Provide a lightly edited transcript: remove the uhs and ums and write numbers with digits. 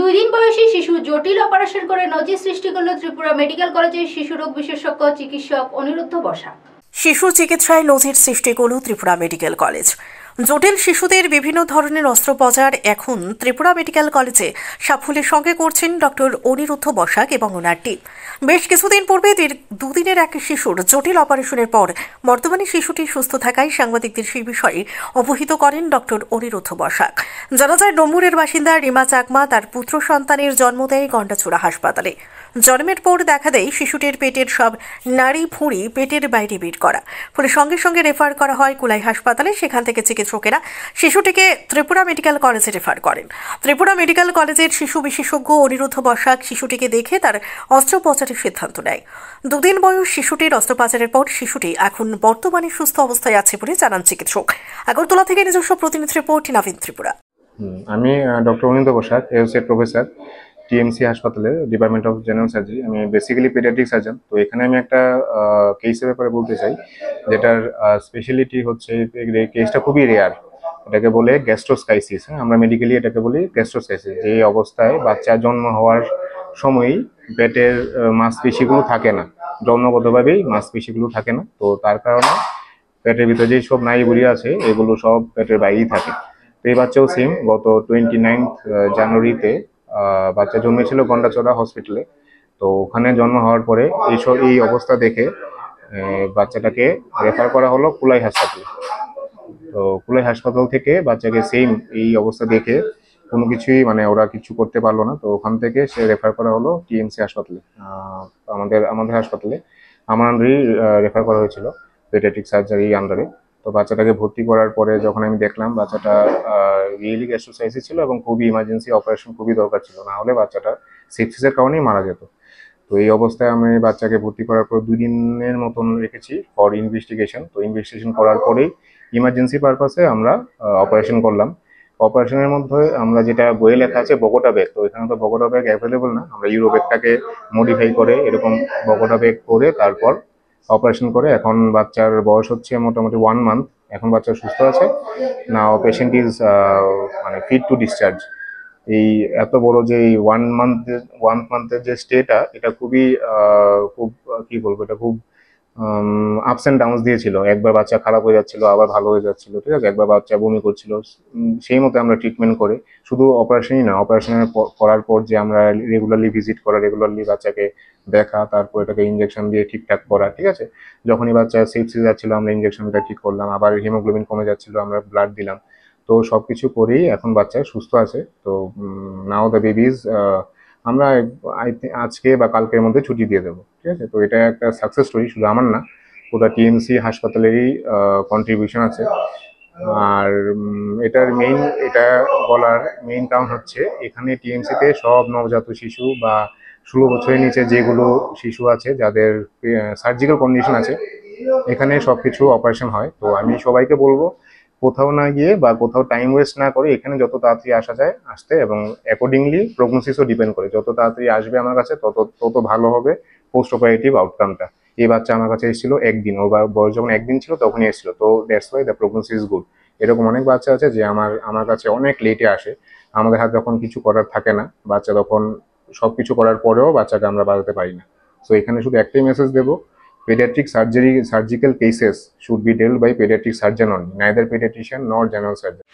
2 দিন বয়সী শিশু জটিল অপারেশন করে নজির সৃষ্টি করল ত্রিপুরা মেডিকেল কলেজের শিশু রোগ বিশেষজ্ঞ চিকিৎসক অনিরুদ্ধ বসাক। শিশু চিকিৎসায় নজির সৃষ্টি করল ত্রিপুরা মেডিকেল কলেজ। জটিল শিশুদের বিভিন্ন ধরনের অস্ত্রোপচার এখন ত্রিপুরা মেডিকেল কলেজে সাফল্যের সঙ্গে করছেন ডক্টর অনিরুদ্ধ বসাক এবং ওনার টিম। বেশ কিছুদিন পূর্বে দুদিনের এক শিশুর জটিল অপারেশনের পর বর্তমানে শিশুটি সুস্থ থাকায় সাংবাদিকদের সেই বিষয়ে অবহিত করেন ডক্টর অনিরুদ্ধ বসাক। জানা যায় ডম্বুরের বাসিন্দা রিমা চাকমা তার পুত্র সন্তানের জন্ম দেয় গন্ডাছড়া হাসপাতালে। জন্মের পর দেখা দেয় শিশুটির পেটের সব নাড়ি ভুঁড়ি পেটের বাইরে বের করা, ফলে সঙ্গে সঙ্গে রেফার করা হয় কুলাই হাসপাতালে। সেখান থেকে চিকিৎসকেরা শিশুটিকে ত্রিপুরা মেডিকেল কলেজে রেফার করেন। ত্রিপুরা মেডিকেল কলেজের শিশু বিশেষজ্ঞ অনিরুদ্ধ বসাক শিশুটিকে দেখে তার অস্ত্রোপচারের সিদ্ধান্ত নেয়। 2 দিন বয়স শিশুটির অস্ত্রোপচারের পর শিশুটি এখন বর্তমানে সুস্থ অবস্থায় আছে বলে জানান চিকিৎসক। আগরতলা থেকে নিজস্ব প্রতিনিধি রিপোর্ট, নবীন ত্রিপুরা। আমি doctor Anirudhha Basak, associate professor, TMC হাসপাতালে, ডিপার্টমেন্ট অফ জেনারেল সার্জারি। আমি বেসিক্যালি পেডিয়াট্রিক সার্জন। তো এখানে আমি একটা কেসের ব্যাপারে বলতে চাই, যেটার স্পেশালিটি হচ্ছে কেসটা খুবই রেয়ার। এটাকে বলে গ্যাস্ট্রোস্কাইসিস। আমরা মেডিকেলি এটাকে বলি গ্যাস্ট্রোস্কাইসিস। যে অবস্থায় বাচ্চা জন্ম হওয়ার সময়ই পেটের মাংসপেশিগুলো থাকে না, জন্মগতভাবেই মাংসপেশিগুলো থাকে না। তো তার কারণে পেটের ভিতরে যেই সব নাড়িভুঁড়ি আছে এগুলো সব পেটের বাইরেই থাকে। তো এই বাচ্চাও সেম, গত 29 জানুয়ারিতে বাচ্চা জন্মেছিল গন্ডাছড়া হসপিটালে। তো ওখানে জন্ম হওয়ার পরে এই অবস্থা দেখে বাচ্চাটাকে রেফার করা হলো কুলাই হাসপাতালে। তো কুলাই হাসপাতাল থেকে বাচ্চাকে সেম এই অবস্থা দেখে কোনো কিছুই ওরা কিছু করতে পারলো না। তো ওখান থেকে সে রেফার করা হলো টিএমসি হাসপাতালে, আমাদের হাসপাতালে আমার আন্ডারেই রেফার করা হয়েছিল, পেডিয়াট্রিক সার্জারি আন্ডারে। তো বাচ্চাটাকে ভর্তি করার পরে যখন আমি দেখলাম বাচ্চাটা রিয়েলি গ্যাস্ট্রোস্কাইসিস ছিল এবং খুবই ইমার্জেন্সি অপারেশন খুবই দরকার ছিল, না হলে বাচ্চাটা সেপসিসের কারণেই মারা যেত। তো এই অবস্থায় আমি বাচ্চাকে ভর্তি করার পর 2 দিনের মতন রেখেছি ফর ইনভেস্টিগেশন। তো ইনভেস্টিগেশন করার পরেই ইমার্জেন্সি পারপাসে আমরা অপারেশন করলাম। অপারেশনের মধ্যে আমরা যেটা বইয়ে লেখা আছে বগোটা ব্যাগ, তো এখানে তো বগোটা ব্যাগ অ্যাভেলেবল না। আমরা ইউরো ব্যাগটাকে মডিফাই করে এরকম বগোটা ব্যাগ করে তারপর অপারেশন করে এখন বাচ্চার বয়স হচ্ছে মোটামুটি 1 মান্থ। এখন বাচ্চা সুস্থ আছে। Now patient is fit to discharge. এই এত বড় যে 1 মান্থের যে স্টেটা, এটা খুব কি বলবো, এটা খুব আপস অ্যান্ড ডাউনস দিয়েছিল। একবার বাচ্চা খারাপ হয়ে যাচ্ছিল, আবার ভালো হয়ে যাচ্ছিল, ঠিক আছে। একবার বাচ্চা বমি করছিল, সেই মতো আমরা ট্রিটমেন্ট করে, শুধু অপারেশনই না, অপারেশনের করার পর যে আমরা রেগুলারলি ভিজিট করা, রেগুলারলি বাচ্চাকে দেখা, তারপর এটাকে ইনজেকশন দিয়ে ঠিকঠাক করা, ঠিক আছে। যখনই বাচ্চা সেপসিস যাচ্ছিল আমরা ইনজেকশনটা ঠিক করলাম, আবার হিমোগ্লোবিন কমে যাচ্ছিল আমরা ব্লাড দিলাম। তো সবকিছু করেই এখন বাচ্চা সুস্থ আছে। তো নাও দ্য বেবিজ আমরা আজকে বা কালকের মধ্যে ছুটি দিয়ে দেবো, ঠিক আছে। তো এটা একটা সাকসেস স্টোরি, শুধু আমার না, পুরো টিএমসি হাসপাতালেরই কন্ট্রিবিউশন আছে। আর এটা বলার মেইন কারণ হচ্ছে এখানে টিএমসিতে সব নবজাত শিশু বা 16 বছরের নিচে যেগুলো শিশু আছে যাদের সার্জিক্যাল কন্ডিশন আছে, এখানে সবকিছু অপারেশন হয়। তো আমি সবাইকে বলবো কোথাও না গিয়ে বা কোথাও টাইম ওয়েস্ট না করে এখানে যত তাড়াতাড়ি আসা যায় আসতে, এবং অ্যাকর্ডিংলি প্রগনোসিসও ডিপেন্ড করে। যত তাড়াতাড়ি আসবে আমার কাছে তত ভালো হবে পোস্ট অপারেটিভ আউটকামটা। এই বাচ্চা আমার কাছে এসেছিল একদিন, ওর বয়স যখন একদিন ছিল তখনই এসেছিল। তো that's why the prognosis good. এরকম অনেক বাচ্চা আছে যে আমার কাছে অনেক লেটে আসে। আমাদের হাতে যখন কিছু করার থাকে না, বাচ্চা তখন সবকিছু করার পরেও বাচ্চাকে আমরা বাঁচাতে পারি না। তো এখানে শুধু একটাই মেসেজ দেবো, pediatric surgical cases should be dealt by pediatric surgeon only, neither pediatrician nor general surgeon.